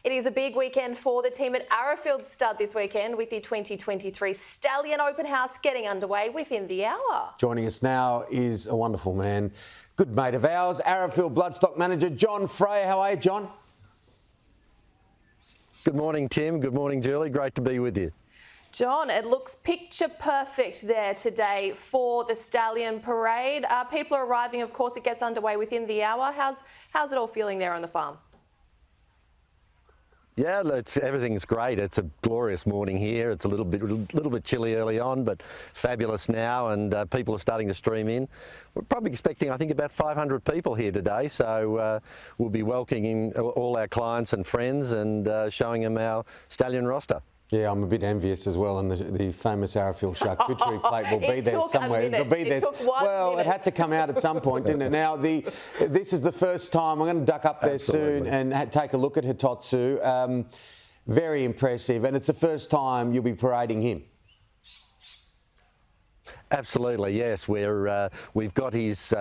It is a big weekend for the team at Arrowfield Stud this weekend with the 2023 Stallion Open House getting underway within the hour. Joining us now is a wonderful man, good mate of ours, Arrowfield Bloodstock manager John Freyer. How are you, John? Good morning, Tim. Good morning, Julie. Great to be with you. John, it looks picture perfect there today for the Stallion Parade. People are arriving, of course, it gets underway within the hour. How's it all feeling there on the farm? Yeah, everything's great. It's a glorious morning here. It's a little bit chilly early on, but fabulous now, and people are starting to stream in. We're probably expecting, I think, about 500 people here today, so we'll be welcoming all our clients and friends and showing them our Stallion roster. Yeah, I'm a bit envious as well, and the famous Arrowfield charcuterie plate will be there somewhere. It'll be there. Well, it had to come out at some point, didn't it? Now, this is the first time. We're going to duck up there soon and take a look at Hitotsu. Very impressive, and it's the first time you'll be parading him. Absolutely, yes. We've got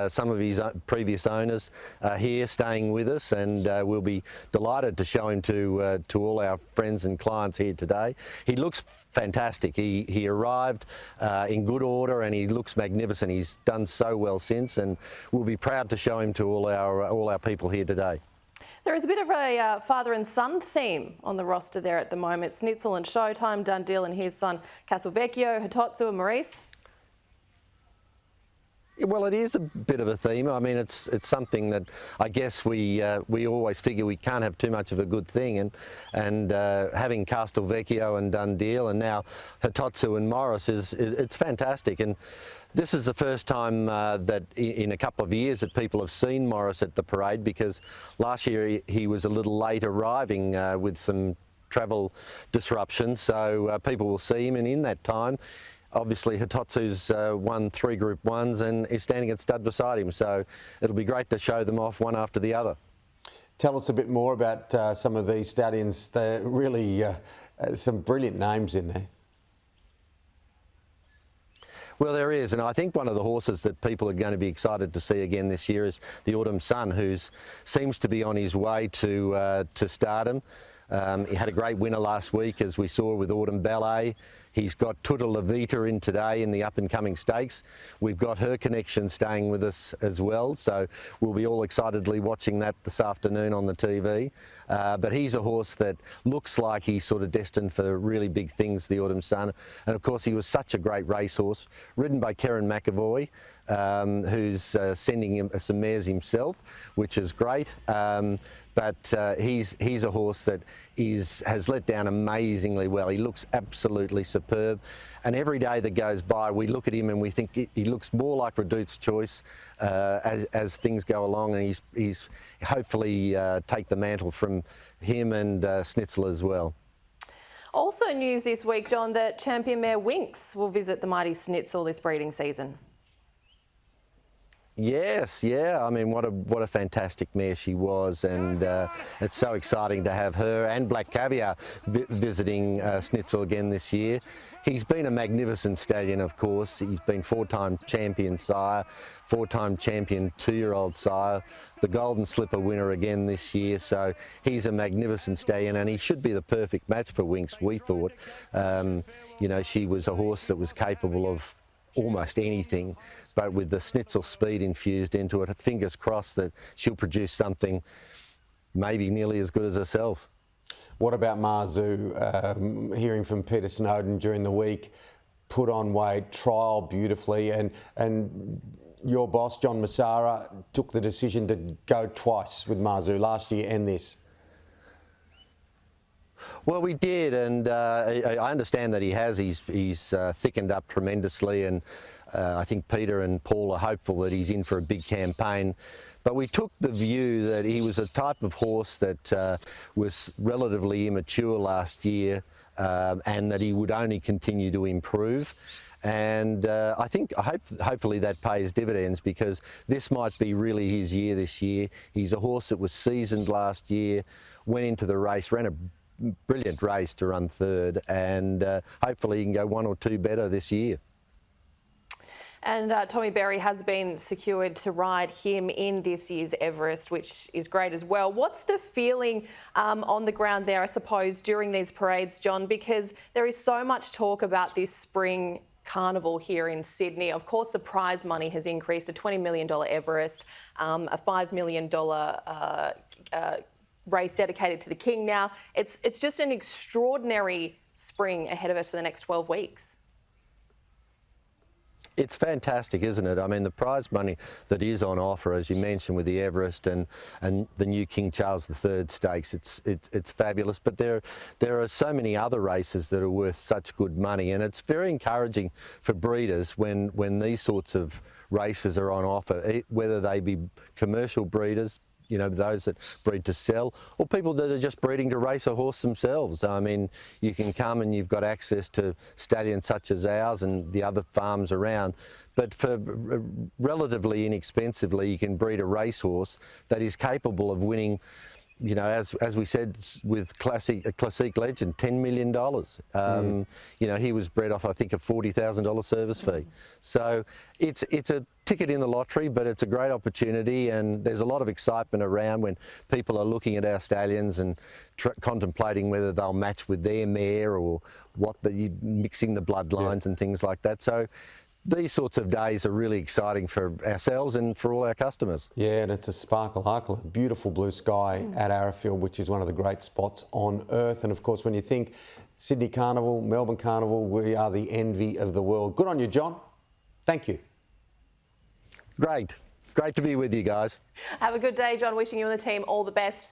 some of his previous owners here staying with us, and we'll be delighted to show him to all our friends and clients here today. He looks fantastic. He arrived in good order, and he looks magnificent. He's done so well since, and we'll be proud to show him to all our people here today. There is a bit of a father and son theme on the roster there at the moment. Snitzel and Showtime, Dundeel and his son Castelvecchio, Hitotsu and Maurice. Well, it is a bit of a theme. I mean, it's something that I guess we always figure we can't have too much of a good thing, and having Castelvecchio and Dundeel and now Hitotsu and Morris it's fantastic. And this is the first time that in a couple of years that people have seen Morris at the parade, because last year he was a little late arriving with some travel disruptions, so people will see him, and in that time obviously Hitotsu's won 3 Group 1s and is standing at stud beside him, so it'll be great to show them off one after the other. Tell us a bit more about some of these stallions. They're really some brilliant names in there. Well, there is, and I think one of the horses that people are going to be excited to see again this year is the Autumn Sun, who seems to be on his way to stardom. He had a great winner last week, as we saw with Autumn Ballet. He's got Tutta La Vita in today in the up-and-coming stakes. We've got her connection staying with us as well, so we'll be all excitedly watching that this afternoon on the TV. But he's a horse that looks like he's sort of destined for really big things, the Autumn Sun. And of course, he was such a great racehorse, ridden by Kieran McAvoy, who's sending him some mares himself, which is great. But he's a horse that has let down amazingly well. He looks absolutely superb, and every day that goes by we look at him and we think he looks more like Redout's Choice as things go along, and he's hopefully take the mantle from him and Snitzel as well. Also news this week, John, that champion mare Winx will visit the mighty Snitzel this breeding season. Yes, yeah. I mean, what a fantastic mare she was, and it's so exciting to have her and Black Caviar visiting Snitzel again this year. He's been a magnificent stallion, of course. He's been 4-time champion sire, 4-time champion 2-year-old sire, the Golden Slipper winner again this year. So he's a magnificent stallion, and he should be the perfect match for Winx, we thought. You know, she was a horse that was capable of almost anything, but with the Snitzel speed infused into it, fingers crossed that she'll produce something maybe nearly as good as herself. What about Mazu? Hearing from Peter Snowden during the week, put on weight, trial beautifully, and your boss, John Massara, took the decision to go twice with Mazu last year and this. Well, we did, and I understand that he has. He's thickened up tremendously, and I think Peter and Paul are hopeful that he's in for a big campaign. But we took the view that he was a type of horse that was relatively immature last year, and that he would only continue to improve. And I think hopefully that pays dividends, because this might be really his year this year. He's a horse that was seasoned last year, went into the race, ran a brilliant race to run 3rd, and hopefully he can go 1 or 2 better this year. And Tommy Berry has been secured to ride him in this year's Everest, which is great as well. What's the feeling on the ground there, I suppose, during these parades, John? Because there is so much talk about this spring carnival here in Sydney. Of course, the prize money has increased, a $20 million Everest, a $5 million race dedicated to the King now. It's just an extraordinary spring ahead of us for the next 12 weeks. It's fantastic, isn't it? I mean, the prize money that is on offer, as you mentioned, with the Everest and the new King Charles III stakes, it's fabulous. But there are so many other races that are worth such good money, and it's very encouraging for breeders when these sorts of races are on offer, whether they be commercial breeders, you know, those that breed to sell, or people that are just breeding to race a horse themselves. I mean, you can come and you've got access to stallions such as ours and the other farms around, but for relatively inexpensively, you can breed a racehorse that is capable of winning, you know, as we said with Classic Legend, $10 million. You know, he was bred off, I think, a $40,000 service fee. So it's a ticket in the lottery, but it's a great opportunity, and there's a lot of excitement around when people are looking at our stallions and contemplating whether they'll match with their mare or mixing the bloodlines and things like that. So these sorts of days are really exciting for ourselves and for all our customers. Yeah, and it's a sparkle, beautiful blue sky at Arrowfield, which is one of the great spots on earth. And of course, when you think Sydney Carnival, Melbourne Carnival, we are the envy of the world. Good on you, John. Thank you. Great to be with you guys. Have a good day, John. Wishing you and the team all the best.